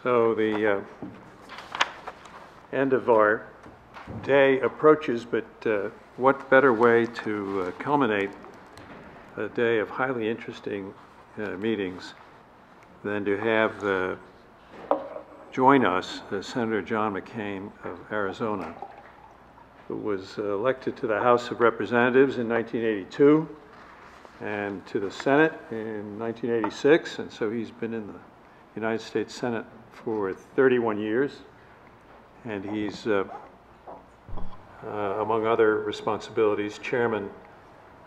So the end of our day approaches, but what better way to culminate a day of highly interesting meetings than to have join us Senator John McCain of Arizona, who was elected to the House of Representatives in 1982 and to the Senate in 1986, and so he's been in the United States Senate for 31 years, and he's, among other responsibilities, chairman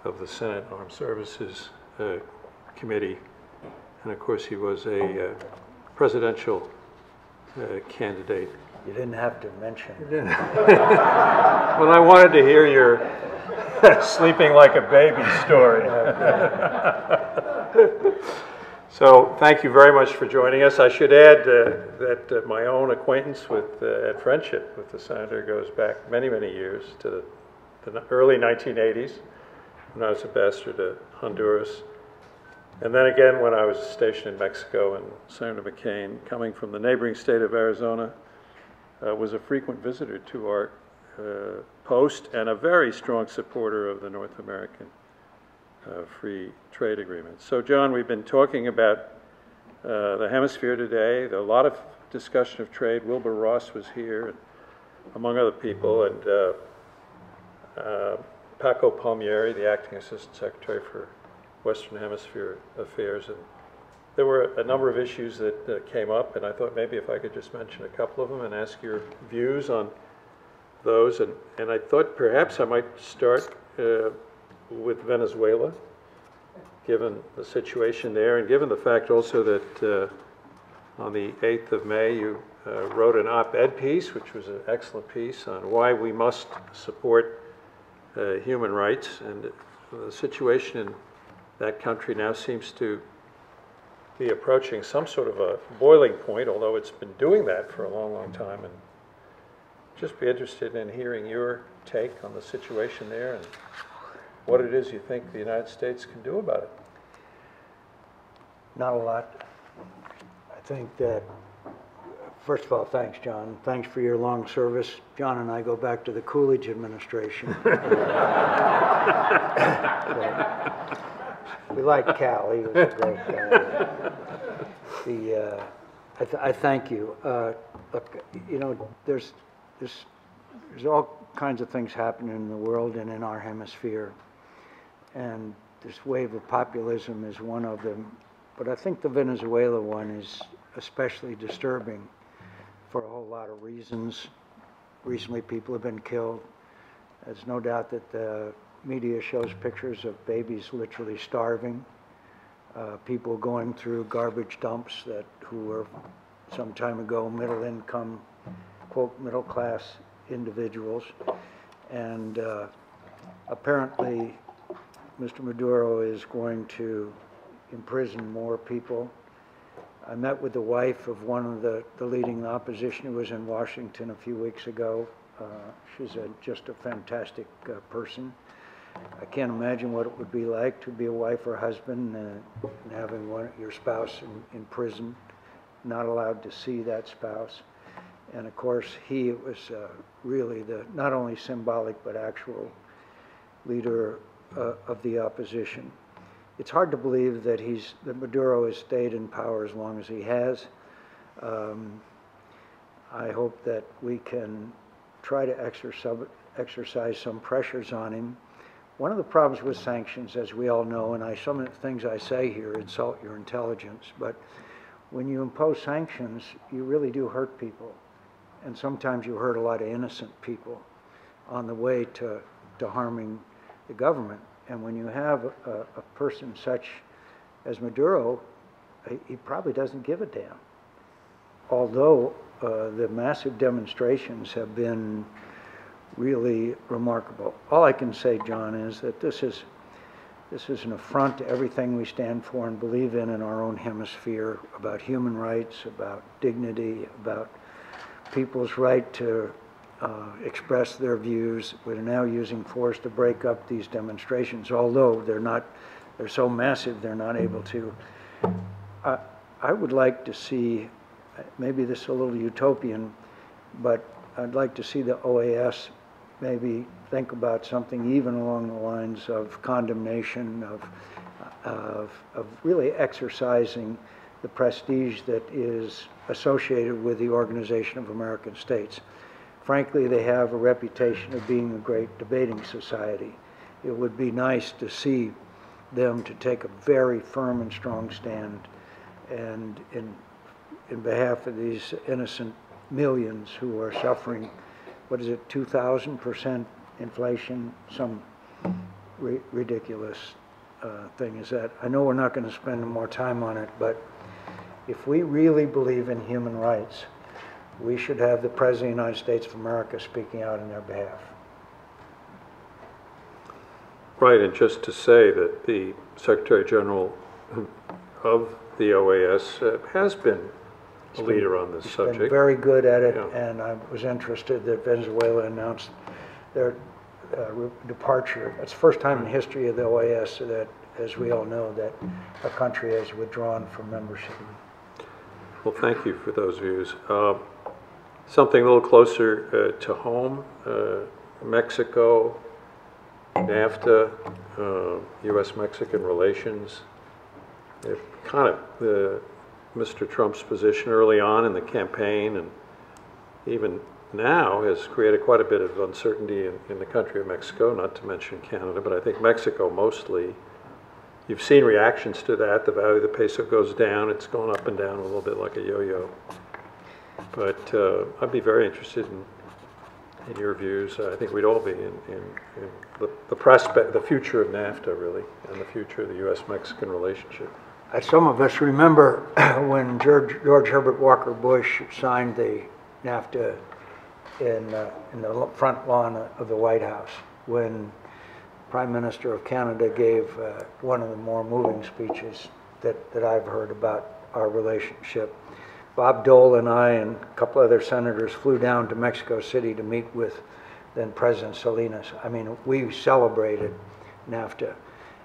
of the Senate Armed Services Committee, and of course he was a presidential candidate. You didn't have to mention. Well, I wanted to hear your sleeping like a baby story. So thank you very much for joining us. I should add that my own acquaintance with and friendship with the senator goes back many, many years to the early 1980s when I was ambassador to Honduras. And then again when I was stationed in Mexico, and Senator McCain, coming from the neighboring state of Arizona, was a frequent visitor to our post and a very strong supporter of the North American free trade agreement. So John, we've been talking about the hemisphere today. There a lot of discussion of trade. Wilbur Ross was here, among other people, and Paco Palmieri, the acting assistant secretary for Western Hemisphere Affairs. And there were a number of issues that came up, and I thought maybe if I could just mention a couple of them and ask your views on those. And I thought perhaps I might start with Venezuela, given the situation there, and given the fact also that on the 8th of May you wrote an op-ed piece, which was an excellent piece, on why we must support human rights. And the situation in that country now seems to be approaching some sort of a boiling point, although it's been doing that for a long, long time. And just be interested in hearing your take on the situation there and what it is you think the United States can do about it. Not a lot. I think that, first of all, thanks, John. Thanks for your long service. John and I go back to the Coolidge administration. We like Cal. He was a great guy. I thank you. Look, you know, there's all kinds of things happening in the world and in our hemisphere, and this wave of populism is one of them. But I think the Venezuela one is especially disturbing for a whole lot of reasons. Recently, people have been killed. There's no doubt that the media shows pictures of babies literally starving, people going through garbage dumps who were some time ago middle-income, quote, middle-class individuals. And apparently, Mr. Maduro is going to imprison more people. I met with the wife of one of the leading opposition who was in Washington a few weeks ago. She's just a fantastic person. I can't imagine what it would be like to be a wife or husband and having your spouse in prison, not allowed to see that spouse. And of course, he was really the not only symbolic but actual leader of the opposition. It's hard to believe that Maduro has stayed in power as long as he has. I hope that we can try to exercise some pressures on him. One of the problems with sanctions, as we all know, and some of the things I say here insult your intelligence, but when you impose sanctions, you really do hurt people. And sometimes you hurt a lot of innocent people on the way to harming the government. And when you have a person such as Maduro, he probably doesn't give a damn. Although the massive demonstrations have been really remarkable. All I can say, John, is that this is an affront to everything we stand for and believe in our own hemisphere, about human rights, about dignity, about people's right to express their views. We're now using force to break up these demonstrations, although they're so massive they're not able to. I would like to see maybe this is a little utopian, but I'd like to see the OAS maybe think about something even along the lines of condemnation, of really exercising the prestige that is associated with the Organization of American States. Frankly, they have a reputation of being a great debating society. It would be nice to see them to take a very firm and strong stand, and in behalf of these innocent millions who are suffering, what is it, 2,000% inflation, some ridiculous thing is that. I know we're not going to spend more time on it, but if we really believe in human rights, we should have the President of the United States of America speaking out in their behalf. Right, and just to say that the Secretary General of the OAS has been a leader on this subject. Been very good at it, Yeah. and I was interested that Venezuela announced their departure. It's the first time in the history of the OAS that, as we all know, that a country has withdrawn from membership. Well, thank you for those views. Something a little closer to home, Mexico, NAFTA, U.S.-Mexican relations. They're kind of Mr. Trump's position early on in the campaign, and even now, has created quite a bit of uncertainty in the country of Mexico, not to mention Canada, but I think Mexico mostly. You've seen reactions to that. The value of the peso goes down. It's going up and down a little bit like a yo-yo. But I'd be very interested in your views. I think we'd all be in the prospect, the future of NAFTA, really, and the future of the U.S.-Mexican relationship. Some of us remember when George Herbert Walker Bush signed the NAFTA in the front lawn of the White House, when Prime Minister of Canada gave one of the more moving speeches that I've heard about our relationship. Bob Dole and I and a couple other senators flew down to Mexico City to meet with then President Salinas. I mean, we celebrated NAFTA.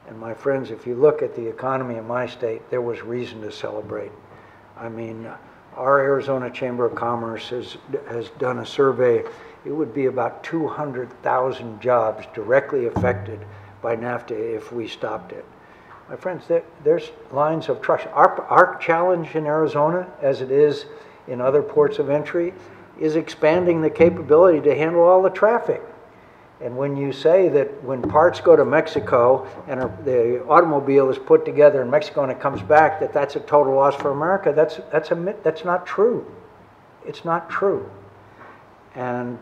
And my friends, if you look at the economy in my state, there was reason to celebrate. I mean, our Arizona Chamber of Commerce has done a survey. It would be about 200,000 jobs directly affected by NAFTA if we stopped it. My friends, there's lines of trust. Our challenge in Arizona, as it is in other ports of entry, is expanding the capability to handle all the traffic. And when you say that when parts go to Mexico and the automobile is put together in Mexico and it comes back, that's a total loss for America, that's not true. It's not true. And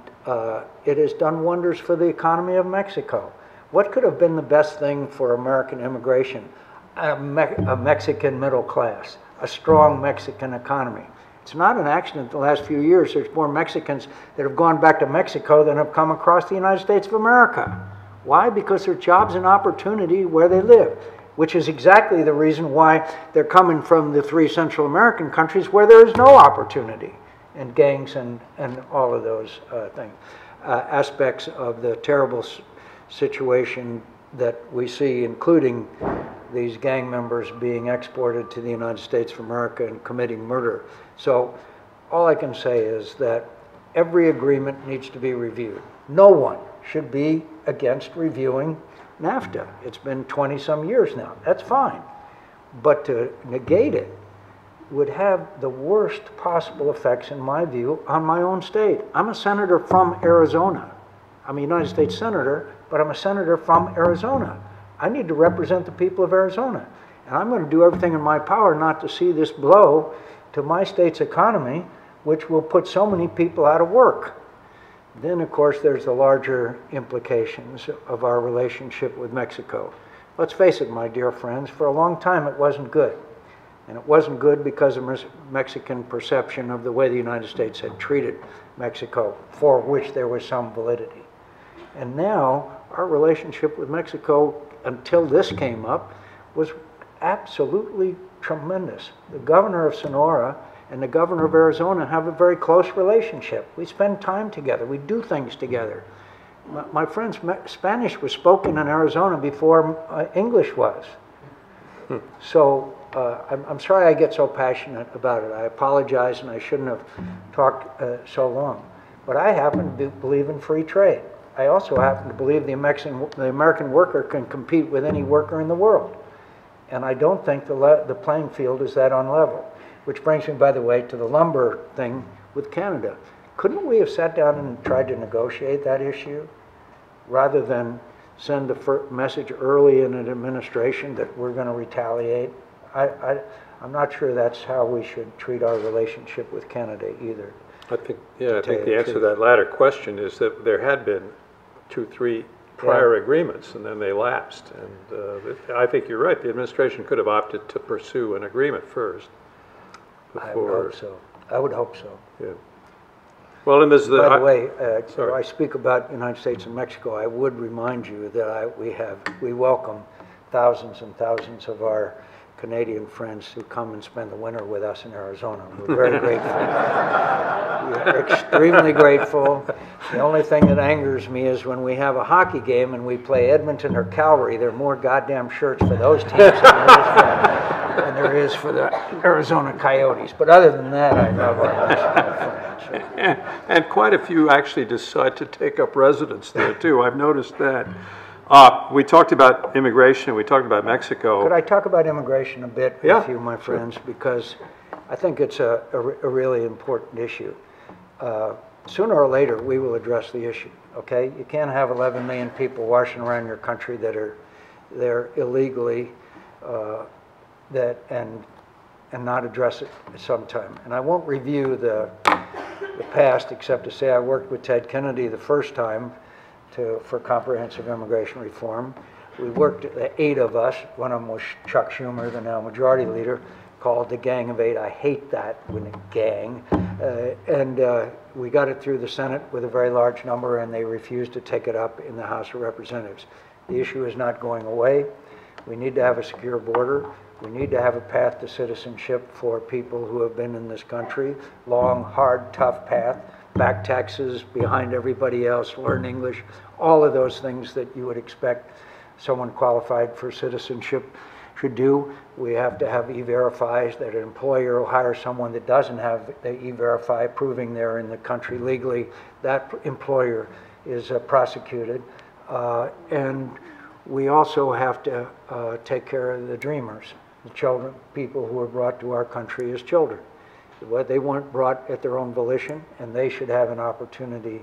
it has done wonders for the economy of Mexico. What could have been the best thing for American immigration? A Mexican middle class, a strong Mexican economy. It's not an accident the last few years there's more Mexicans that have gone back to Mexico than have come across the United States of America. Why? Because there's jobs and opportunity where they live, which is exactly the reason why they're coming from the 3 Central American countries where there is no opportunity, and gangs and all of those things. Aspects of the terrible situation that we see, including these gang members being exported to the United States of America and committing murder. So all I can say is that every agreement needs to be reviewed. No one should be against reviewing NAFTA. It's been 20-some years now. That's fine. But to negate it would have the worst possible effects, in my view, on my own state. I'm a senator from Arizona. I'm a United States senator, but I'm a senator from Arizona. I need to represent the people of Arizona. And I'm going to do everything in my power not to see this blow to my state's economy, which will put so many people out of work. Then, of course, there's the larger implications of our relationship with Mexico. Let's face it, my dear friends, for a long time it wasn't good. And it wasn't good because of Mexican perception of the way the United States had treated Mexico, for which there was some validity. And now, our relationship with Mexico, until this came up, was absolutely tremendous. The governor of Sonora and the governor of Arizona have a very close relationship. We spend time together. We do things together. My friends, Spanish was spoken in Arizona before English was. So I'm sorry I get so passionate about it. I apologize, and I shouldn't have talked so long. But I happen to believe in free trade. I also happen to believe the American worker can compete with any worker in the world. And I don't think the playing field is that unlevel. Which brings me, by the way, to the lumber thing with Canada. Couldn't we have sat down and tried to negotiate that issue rather than send the message early in an administration that we're going to retaliate? I'm not sure that's how we should treat our relationship with Canada either. I think the answer to that latter question is that there had been 2-3 prior agreements, and then they lapsed. And I think you're right. The administration could have opted to pursue an agreement first. I would hope so. I would hope so. Yeah. Well, and there's the... By the way, I speak about the United States and Mexico. I would remind you that we welcome thousands and thousands of our Canadian friends who come and spend the winter with us in Arizona. We're very grateful. We're extremely grateful. The only thing that angers me is when we have a hockey game and we play Edmonton or Calgary, there are more goddamn shirts for those teams than there is for the Arizona Coyotes. But other than that, I love our Mexican friends. And quite a few actually decide to take up residence there, too. I've noticed that. We talked about immigration, we talked about Mexico. Could I talk about immigration a bit with you, my friends? Sure. Because I think it's a really important issue. Sooner or later, we will address the issue, okay? You can't have 11 million people washing around your country that are there illegally and not address it sometime. And I won't review the past except to say I worked with Ted Kennedy the first time for comprehensive immigration reform. We worked, the 8 of us, one of them was Chuck Schumer, the now majority leader, called the Gang of 8. I hate that when a gang. We got it through the Senate with a very large number, and they refused to take it up in the House of Representatives. The issue is not going away. We need to have a secure border. We need to have a path to citizenship for people who have been in this country. Long, hard, tough path. Back taxes, behind everybody else, learn English, all of those things that you would expect someone qualified for citizenship should do. We have to have E-Verify, that an employer will hire someone that doesn't have the E-Verify, proving they're in the country legally. That employer is prosecuted. And we also have to take care of the dreamers, the children, people who were brought to our country as children. They weren't brought at their own volition, and they should have an opportunity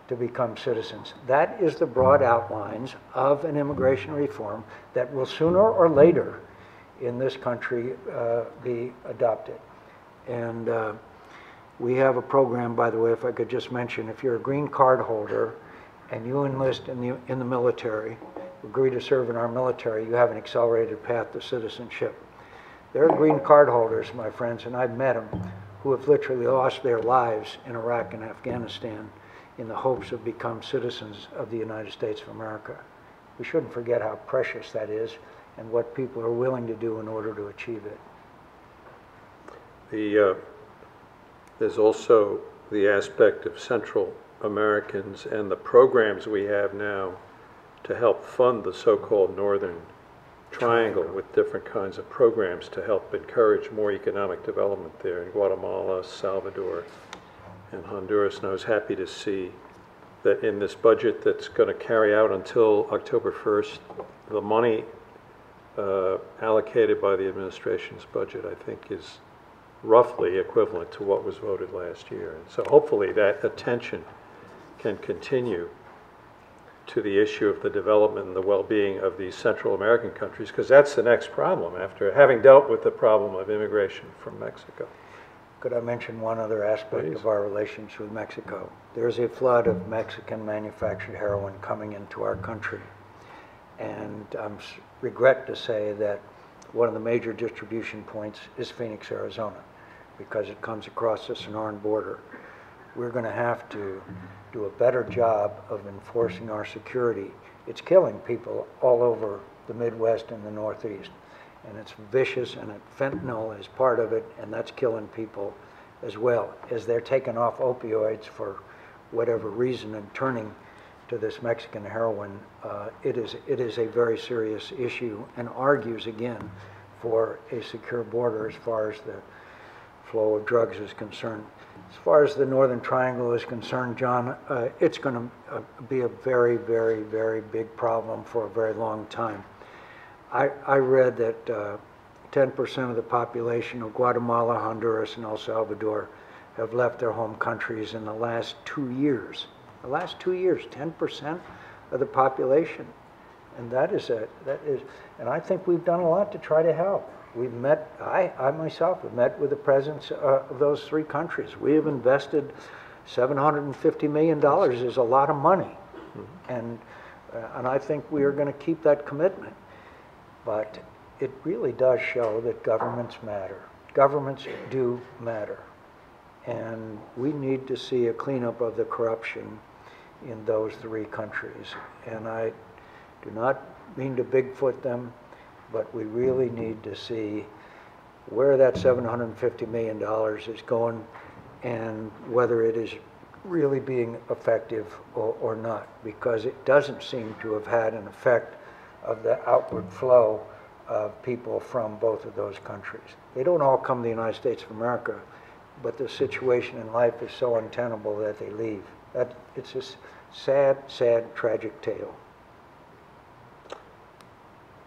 to become citizens. That is the broad outlines of an immigration reform that will sooner or later in this country be adopted. And we have a program, by the way, if I could just mention, if you're a green card holder and you enlist in the military, agree to serve in our military, you have an accelerated path to citizenship. There are green card holders, my friends, and I've met them, who have literally lost their lives in Iraq and Afghanistan in the hopes of becoming citizens of the United States of America. We shouldn't forget how precious that is and what people are willing to do in order to achieve it. There's also the aspect of Central Americans and the programs we have now to help fund the so-called Northern Triangle with different kinds of programs to help encourage more economic development there in Guatemala, Salvador, and Honduras. And I was happy to see that in this budget that's going to carry out until October 1st, the money allocated by the administration's budget, I think, is roughly equivalent to what was voted last year. And so hopefully that attention can continue to the issue of the development and the well-being of these Central American countries, because that's the next problem after having dealt with the problem of immigration from Mexico. Could I mention one other aspect of our relations with Mexico? There's a flood of Mexican manufactured heroin coming into our country. And I regret to say that one of the major distribution points is Phoenix, Arizona, because it comes across the Sonoran border. We're going to have to do a better job of enforcing our security. It's killing people all over the Midwest and the Northeast. And it's vicious, and fentanyl is part of it, and that's killing people as well. As they're taking off opioids for whatever reason and turning to this Mexican heroin, it is a very serious issue and argues, again, for a secure border as far as the flow of drugs is concerned. As far as the Northern Triangle is concerned, John, it's going to be a very, very, very big problem for a very long time. I read that 10% of the population of Guatemala, Honduras, and El Salvador have left their home countries in the last 2 years. The last 2 years, 10% of the population. And and I think we've done a lot to try to help. We've met, I myself have met with the presidents of those 3 countries. We have invested $750 million, is a lot of money. And I think we are going to keep that commitment. But it really does show that governments matter. Governments do matter. And we need to see a cleanup of the corruption in those 3 countries. And I do not mean to Bigfoot them, but we really need to see where that $750 million is going and whether it is really being effective or not, because it doesn't seem to have had an effect of the outward flow of people from both of those countries. They don't all come to the United States of America, but the situation in life is so untenable that they leave. It's a sad, sad, tragic tale.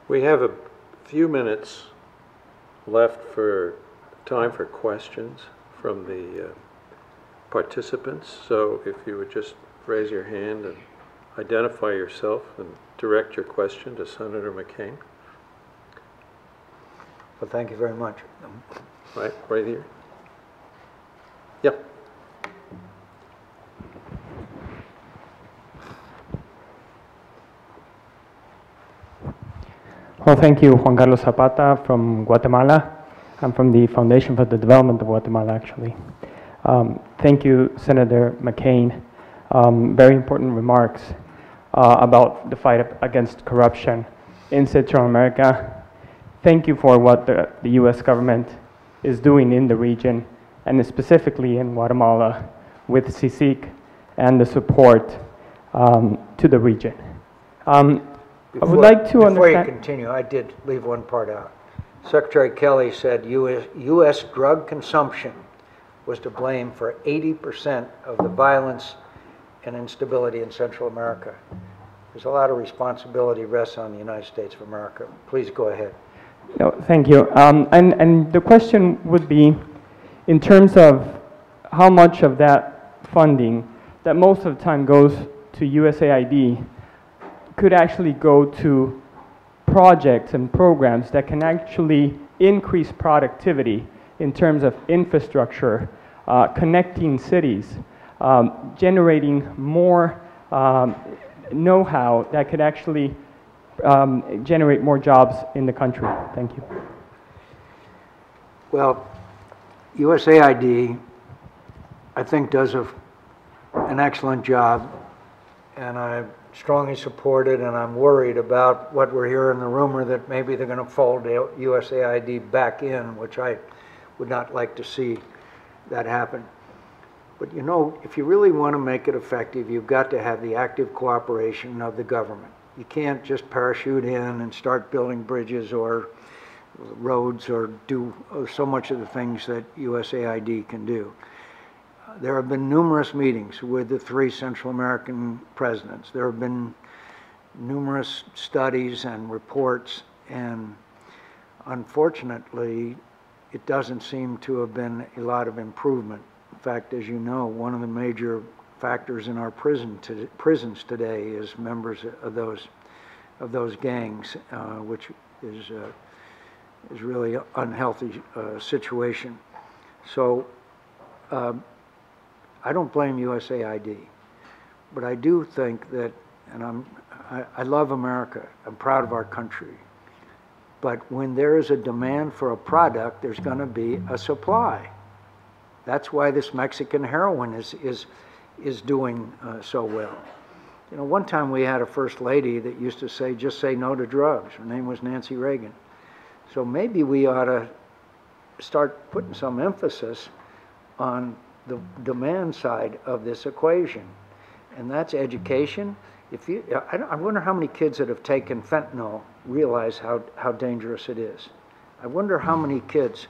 We have a few minutes left for time for questions from the participants. So if you would just raise your hand and identify yourself and direct your question to Senator McCain. Well, thank you very much. Right here. Yep. Well, thank you, Juan Carlos Zapata from Guatemala. I'm from the Foundation for the Development of Guatemala, actually. Thank you, Senator McCain. Very important remarks about the fight against corruption in Central America. Thank you for what the U.S. government is doing in the region, and specifically in Guatemala with CICIG and the support to the region. I would like to understand... Before you continue, I did leave one part out. Secretary Kelly said U.S. drug consumption was to blame for 80% of the violence and instability in Central America. There's a lot of responsibility rests on the United States of America. Please go ahead. No, thank you. And the question would be, in terms of how much of that funding that most of the time goes to USAID could actually go to projects and programs that can actually increase productivity in terms of infrastructure, connecting cities, generating more know-how that could actually generate more jobs in the country. Thank you. Well, USAID, I think, does an excellent job, and I strongly support it, and I'm worried about what we're hearing, the rumor that maybe they're going to fold USAID back in, which I would not like to see that happen. But you know, if you really want to make it effective, you've got to have the active cooperation of the government. You can't just parachute in and start building bridges or roads or do so much of the things that USAID can do. There have been numerous meetings with the 3 Central American presidents. There have been numerous studies and reports, and unfortunately, it doesn't seem to have been a lot of improvement. In fact, as you know, one of the major factors in our prisons today is members of those gangs, which is really an unhealthy situation. So I don't blame USAID, but I do think that, and I love America, I'm proud of our country, but when there is a demand for a product, there's going to be a supply. That's why this Mexican heroin is doing so well. You know, one time we had a first lady that used to say, just say no to drugs. Her name was Nancy Reagan. So maybe we ought to start putting some emphasis on the demand side of this equation, and that's education. I wonder how many kids that have taken fentanyl realize how dangerous it is. I wonder how many kids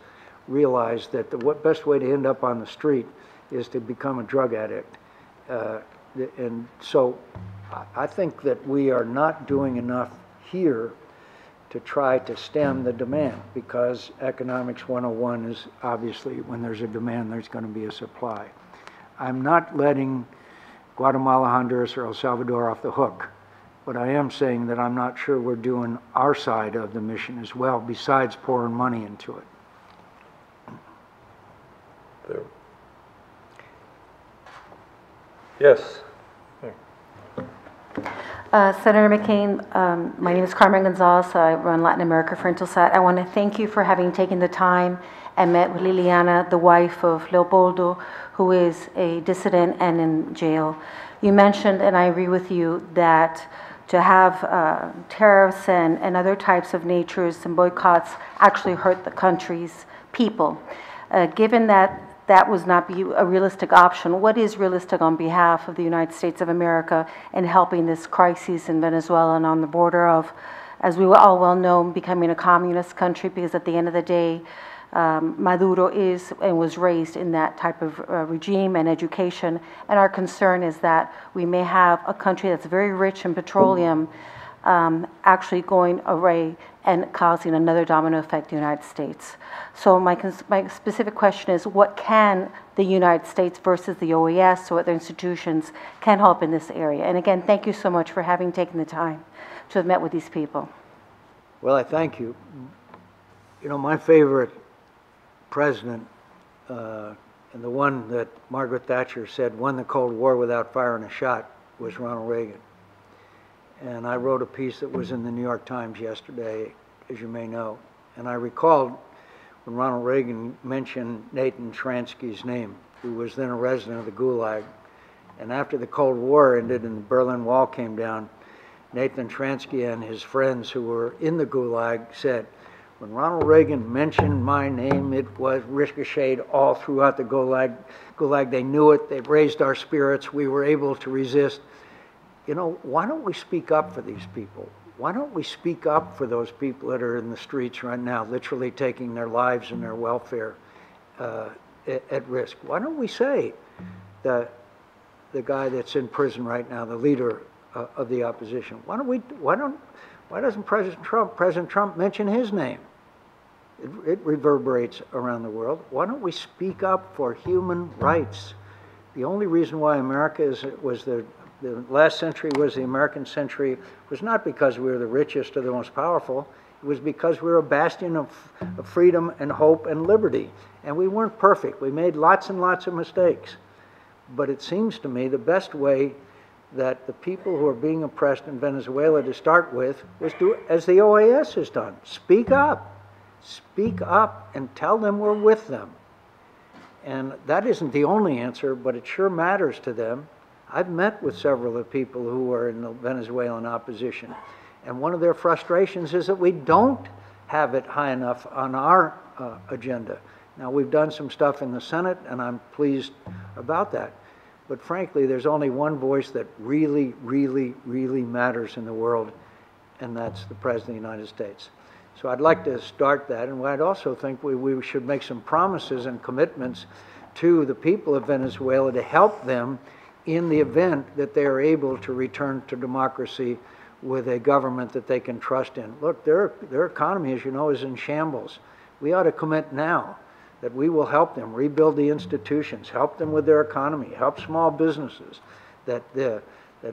realize that the best way to end up on the street is to become a drug addict. And so I think that we are not doing enough here to try to stem the demand, because economics 101 is obviously when there's a demand, there's going to be a supply. I'm not letting Guatemala, Honduras, or El Salvador off the hook, but I am saying that I'm not sure we're doing our side of the mission as well, besides pouring money into it. There. Yes. Senator McCain, my name is Carmen Gonzalez. I run Latin America for Intelsat. I want to thank you for having taken the time and met with Liliana, the wife of Leopoldo, who is a dissident and in jail. You mentioned, and I agree with you, that to have tariffs and other types of natures and boycotts actually hurt the country's people. Given that that would not be a realistic option, what is realistic on behalf of the United States of America in helping this crisis in Venezuela and on the border of, as we all well know, becoming a communist country? Because at the end of the day, Maduro is and was raised in that type of regime and education, and our concern is that we may have a country that's very rich in petroleum actually going away and causing another domino effect in the United States. So my specific question is, what can the United States versus the OAS or other institutions can help in this area? And again, thank you so much for having taken the time to have met with these people. Well, I thank you. You know, my favorite president, and the one that Margaret Thatcher said won the Cold War without firing a shot, was Ronald Reagan. And I wrote a piece that was in the New York Times yesterday, as you may know. And I recalled when Ronald Reagan mentioned Nathan Sharansky's name, who was then a resident of the Gulag. And after the Cold War ended and the Berlin Wall came down, Nathan Sharansky and his friends who were in the Gulag said, when Ronald Reagan mentioned my name, it was ricocheted all throughout the Gulag. They knew it. They raised our spirits. We were able to resist. You know, why don't we speak up for these people? Why don't we speak up for those people that are in the streets right now, literally taking their lives and their welfare at risk? Why don't we say the guy that's in prison right now, the leader of the opposition? Why doesn't President Trump mention his name? It reverberates around the world. Why don't we speak up for human rights? The only reason why America was the last century was the American century was not because we were the richest or the most powerful. It was because we were a bastion of freedom and hope and liberty. And we weren't perfect. We made lots and lots of mistakes. But it seems to me the best way that the people who are being oppressed in Venezuela to start with was do as the OAS has done. Speak up. Speak up and tell them we're with them. And that isn't the only answer, but it sure matters to them. I've met with several of the people who are in the Venezuelan opposition, and one of their frustrations is that we don't have it high enough on our agenda. Now, we've done some stuff in the Senate, and I'm pleased about that. But frankly, there's only one voice that really, really, really matters in the world, and that's the President of the United States. So I'd like to start that, and I'd also think we should make some promises and commitments to the people of Venezuela to help them in the event that they are able to return to democracy with a government that they can trust in. Look, their economy, as you know, is in shambles. We ought to commit now that we will help them rebuild the institutions, help them with their economy, help small businesses, that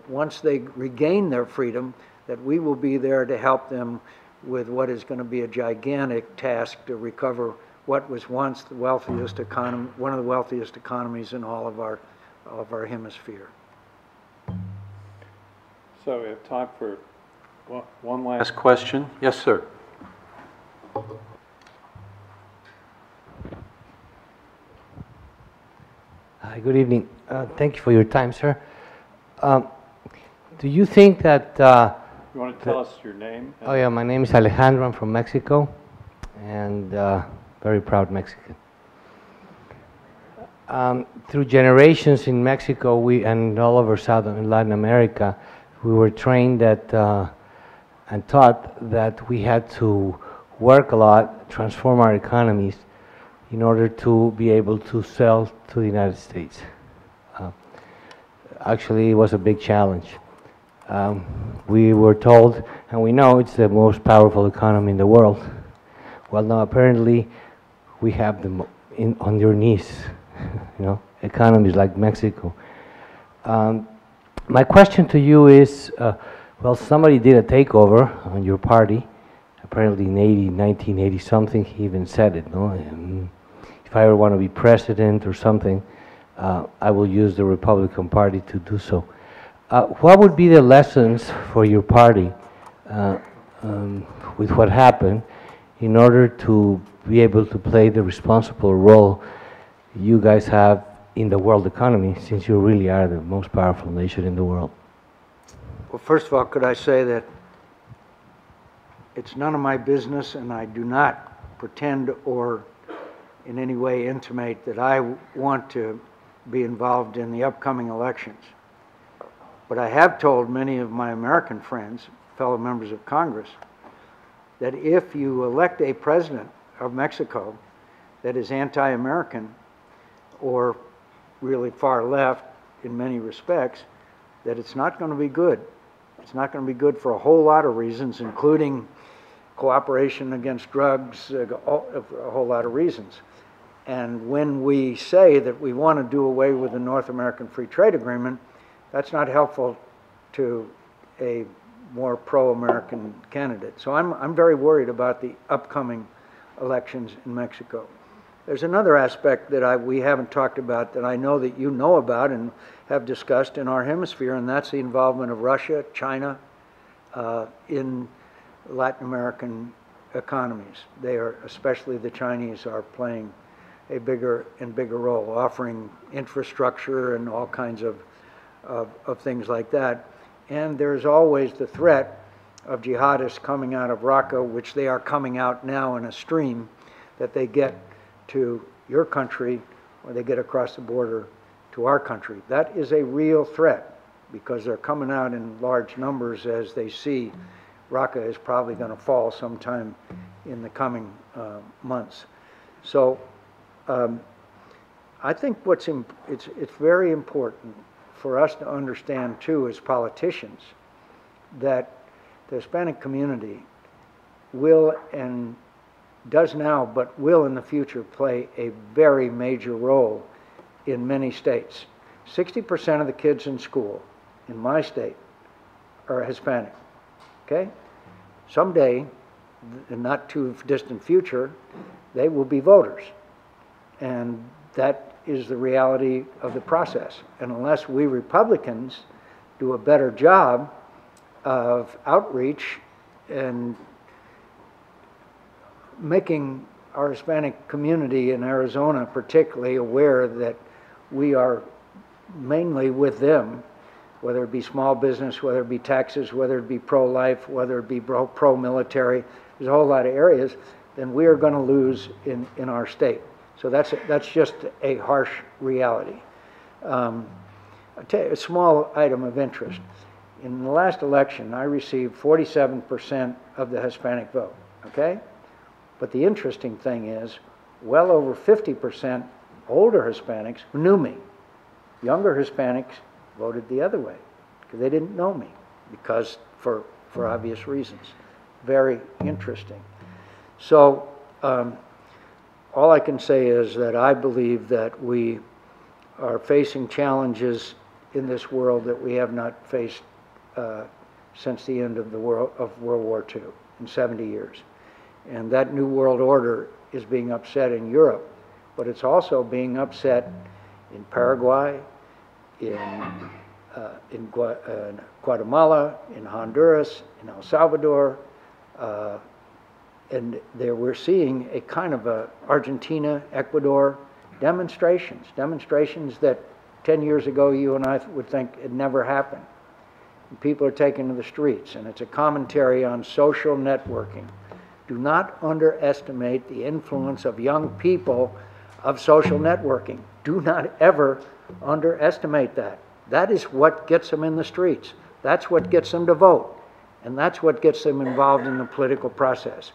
once they regain their freedom, that we will be there to help them with what is going to be a gigantic task to recover what was once the wealthiest economy, one of the wealthiest economies in all of our hemisphere. So we have time for one last question. Yes, sir. Hi, good evening. Thank you for your time, sir. Do you think that... You want to tell us your name? Oh yeah, my name is Alejandro. I'm from Mexico, and very proud Mexican. Through generations in Mexico, and all over Southern Latin America, we were trained that and taught that we had to work a lot, transform our economies in order to be able to sell to the United States. Actually, it was a big challenge. We were told, and we know it's the most powerful economy in the world. Well, now apparently we have them on your knees, you know, economies like Mexico. My question to you is, well, somebody did a takeover on your party, apparently in 1980 something, he even said it, no? If I ever want to be president or something, I will use the Republican Party to do so. What would be the lessons for your party with what happened in order to be able to play the responsible role you guys have in the world economy, since you really are the most powerful nation in the world? Well, first of all, could I say that it's none of my business, and I do not pretend or in any way intimate that I want to be involved in the upcoming elections. But I have told many of my American friends, fellow members of Congress, that if you elect a president of Mexico that is anti-American or really far left in many respects, that it's not going to be good. It's not going to be good for a whole lot of reasons, including cooperation against drugs, a whole lot of reasons. And when we say that we want to do away with the North American Free Trade Agreement, that's not helpful to a more pro-American candidate. So I'm very worried about the upcoming elections in Mexico. There's another aspect that we haven't talked about that I know that you know about and have discussed in our hemisphere, and that's the involvement of Russia, China, in Latin American economies. They are, especially the Chinese, are playing a bigger and bigger role, offering infrastructure and all kinds of things like that. And there's always the threat of jihadists coming out of Raqqa, which they are coming out now in a stream, that they get to your country or they get across the border to our country. That is a real threat because they're coming out in large numbers as they see Raqqa is probably going to fall sometime in the coming months. So I think it's very important for us to understand too as politicians that the Hispanic community will and does now, but will in the future play a very major role in many states. 60% of the kids in school in my state are Hispanic, okay? Someday, in the not too distant future, they will be voters. And that is the reality of the process. And unless we Republicans do a better job of outreach and making our Hispanic community in Arizona particularly aware that we are mainly with them, whether it be small business, whether it be taxes, whether it be pro-life, whether it be pro-military, there's a whole lot of areas, then we are going to lose in our state. So that's just a harsh reality. I'll tell you a small item of interest. In the last election, I received 47% of the Hispanic vote, okay? But the interesting thing is, well over 50% older Hispanics who knew me. Younger Hispanics voted the other way because they didn't know me, because for obvious reasons. Very interesting. So all I can say is that I believe that we are facing challenges in this world that we have not faced since the end of World War II in 70 years. And that new world order is being upset in Europe, but it's also being upset in Paraguay, in Guatemala, in Honduras, in El Salvador, and there we're seeing a kind of Argentina, Ecuador demonstrations that 10 years ago you and I would think it never happened. And people are taken to the streets, and it's a commentary on social networking. Do not underestimate the influence of young people of social networking. Do not ever underestimate that. That is what gets them in the streets. That's what gets them to vote. And that's what gets them involved in the political process.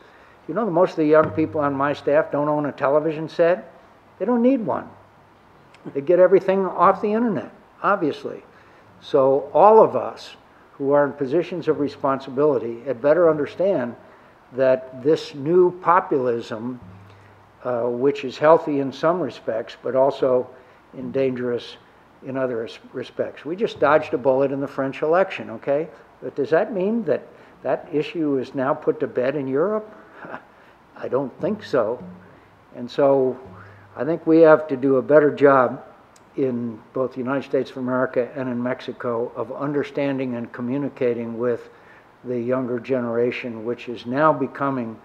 You know, most of the young people on my staff don't own a television set. They don't need one. They get everything off the internet, obviously. So all of us who are in positions of responsibility had better understand that this new populism, which is healthy in some respects, but also dangerous in other respects. We just dodged a bullet in the French election, okay? But does that mean that that issue is now put to bed in Europe? I don't think so. And so I think we have to do a better job in both the United States of America and in Mexico of understanding and communicating with the younger generation, which is now becoming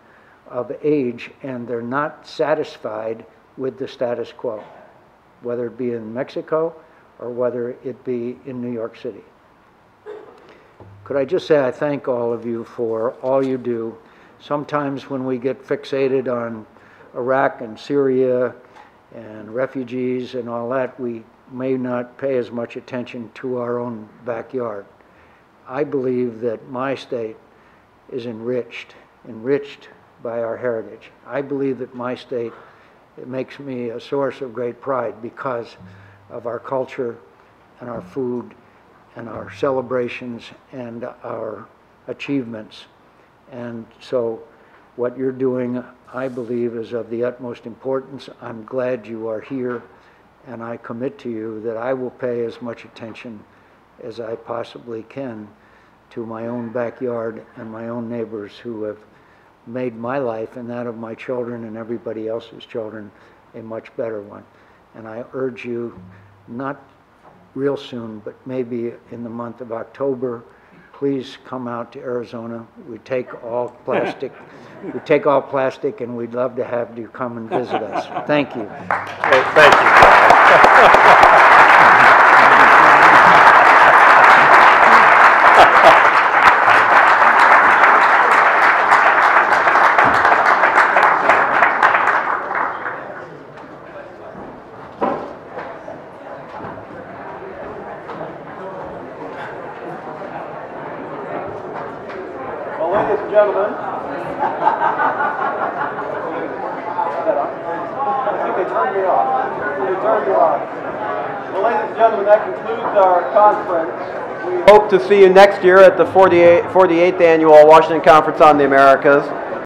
of age, and they're not satisfied with the status quo, whether it be in Mexico or whether it be in New York City. Could I just say I thank all of you for all you do. Sometimes when we get fixated on Iraq and Syria and refugees and all that, we may not pay as much attention to our own backyard. I believe that my state is enriched by our heritage. I believe that my state, it makes me a source of great pride because of our culture and our food and our celebrations and our achievements. And so what you're doing, I believe, is of the utmost importance. I'm glad you are here, and I commit to you that I will pay as much attention as I possibly can to my own backyard and my own neighbors who have made my life and that of my children and everybody else's children a much better one. And I urge you, not real soon, but maybe in the month of October, please come out to Arizona. We take all plastic. We take all plastic, and we'd love to have you come and visit us. Thank you. Thank you, Ladies and gentlemen, I think they turned me off. They turned me off. Well, ladies and gentlemen, that concludes our conference. We hope to see you next year at the 48th Annual Washington Conference on the Americas.